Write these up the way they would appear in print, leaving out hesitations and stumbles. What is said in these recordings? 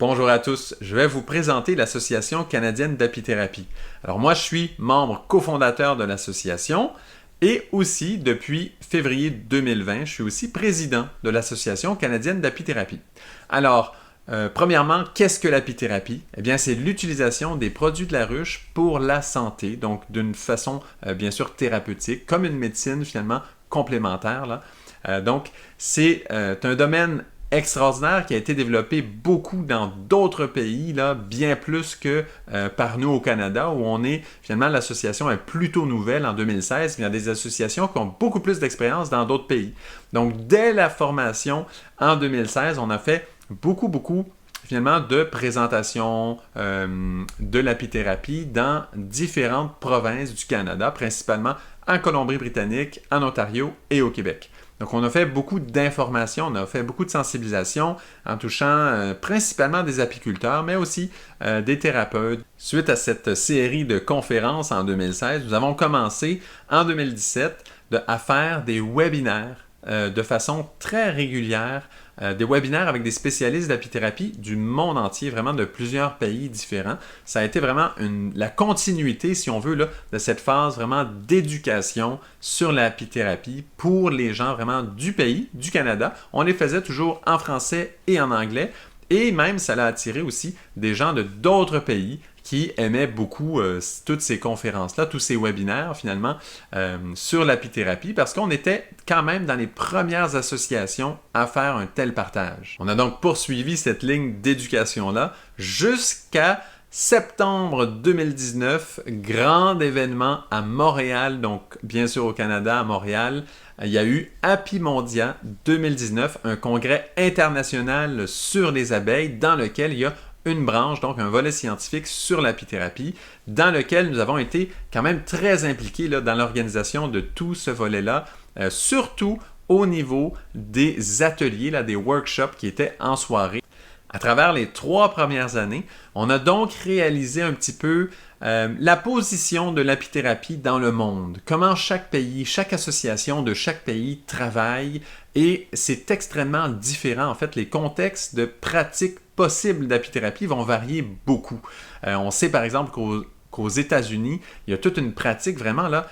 Bonjour à tous, je vais vous présenter l'Association canadienne d'apithérapie. Alors moi, je suis membre cofondateur de l'association et aussi, depuis février 2020, je suis aussi président de l'Association canadienne d'apithérapie. Alors, premièrement, qu'est-ce que l'apithérapie? Eh bien, c'est l'utilisation des produits de la ruche pour la santé, donc d'une façon bien sûr thérapeutique, comme une médecine finalement complémentaire, là. Donc, c'est un domaine extraordinaire qui a été développé beaucoup dans d'autres pays, là, bien plus que par nous au Canada, où on est, finalement, l'association est plutôt nouvelle en 2016, mais il y a des associations qui ont beaucoup plus d'expérience dans d'autres pays. Donc, dès la formation en 2016, on a fait beaucoup, finalement, de présentations de l'apithérapie dans différentes provinces du Canada, principalement en Colombie-Britannique, en Ontario et au Québec. Donc, on a fait beaucoup d'informations, on a fait beaucoup de sensibilisation en touchant principalement des apiculteurs, mais aussi des thérapeutes. Suite à cette série de conférences en 2016, nous avons commencé en 2017 à faire des webinaires de façon très régulière, des webinaires avec des spécialistes d'apithérapie du monde entier, vraiment de plusieurs pays différents. Ça a été vraiment la continuité, si on veut, là, de cette phase vraiment d'éducation sur l'apithérapie pour les gens vraiment du pays, du Canada. On les faisait toujours en français et en anglais. Et même, ça a attiré aussi des gens de d'autres pays qui aimaient beaucoup toutes ces conférences-là, tous ces webinaires finalement sur l'apithérapie parce qu'on était quand même dans les premières associations à faire un tel partage. On a donc poursuivi cette ligne d'éducation-là jusqu'à septembre 2019, grand événement à Montréal, donc bien sûr au Canada, à Montréal. Il y a eu Apimondia 2019, un congrès international sur les abeilles dans lequel il y a une branche, donc un volet scientifique sur l'apithérapie, dans lequel nous avons été quand même très impliqués là, dans l'organisation de tout ce volet-là, surtout au niveau des ateliers, là, des workshops qui étaient en soirée. À travers les 3 premières années, on a donc réalisé un petit peu la position de l'apithérapie dans le monde, comment chaque pays, chaque association de chaque pays travaille, et c'est extrêmement différent. En fait, les contextes de pratique possibles d'apithérapie vont varier beaucoup. On sait par exemple qu'aux États-Unis, il y a toute une pratique vraiment là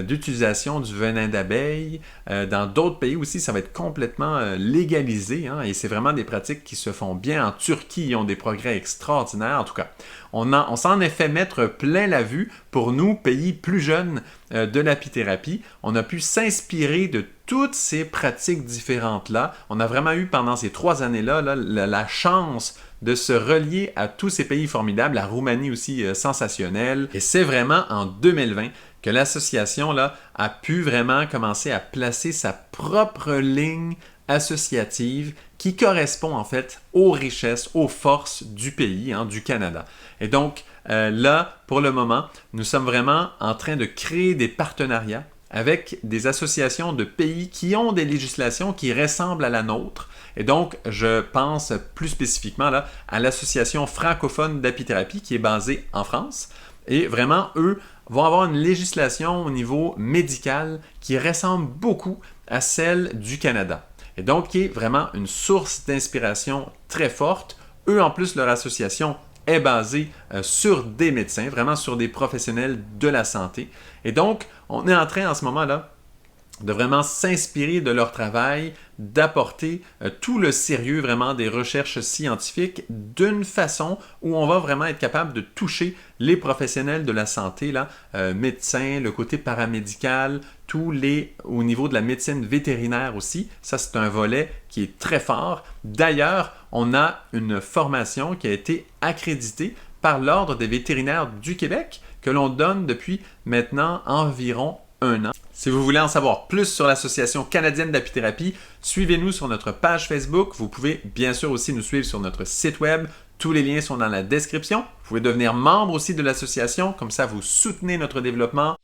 d'utilisation du venin d'abeille. Dans d'autres pays aussi, ça va être complètement légalisé, hein, et c'est vraiment des pratiques qui se font bien. En Turquie, ils ont des progrès extraordinaires. En tout cas, on s'en est fait mettre plein la vue pour nous, pays plus jeunes de l'apithérapie. On a pu s'inspirer de toutes ces pratiques différentes-là. On a vraiment eu pendant ces 3 années-là la chance de se relier à tous ces pays formidables, la Roumanie aussi sensationnelle. Et c'est vraiment en 2020 que l'association là, a pu vraiment commencer à placer sa propre ligne associative qui correspond en fait aux richesses, aux forces du pays, hein, du Canada. Et donc là, pour le moment, nous sommes vraiment en train de créer des partenariats avec des associations de pays qui ont des législations qui ressemblent à la nôtre. Et donc, je pense plus spécifiquement là, à l'Association francophone d'apithérapie qui est basée en France. Et vraiment, eux vont avoir une législation au niveau médical qui ressemble beaucoup à celle du Canada. Et donc, qui est vraiment une source d'inspiration très forte. Eux, en plus, leur association est basée sur des médecins, vraiment sur des professionnels de la santé. Et donc, on est en train en ce moment-là de vraiment s'inspirer de leur travail, d'apporter tout le sérieux vraiment des recherches scientifiques d'une façon où on va vraiment être capable de toucher les professionnels de la santé, là, médecins, le côté paramédical, au niveau de la médecine vétérinaire aussi. Ça, c'est un volet qui est très fort. D'ailleurs, on a une formation qui a été accréditée par l'Ordre des vétérinaires du Québec que l'on donne depuis maintenant environ 1 an. Si vous voulez en savoir plus sur l'Association canadienne d'apithérapie, suivez-nous sur notre page Facebook. Vous pouvez bien sûr aussi nous suivre sur notre site web. Tous les liens sont dans la description. Vous pouvez devenir membre aussi de l'association, comme ça vous soutenez notre développement.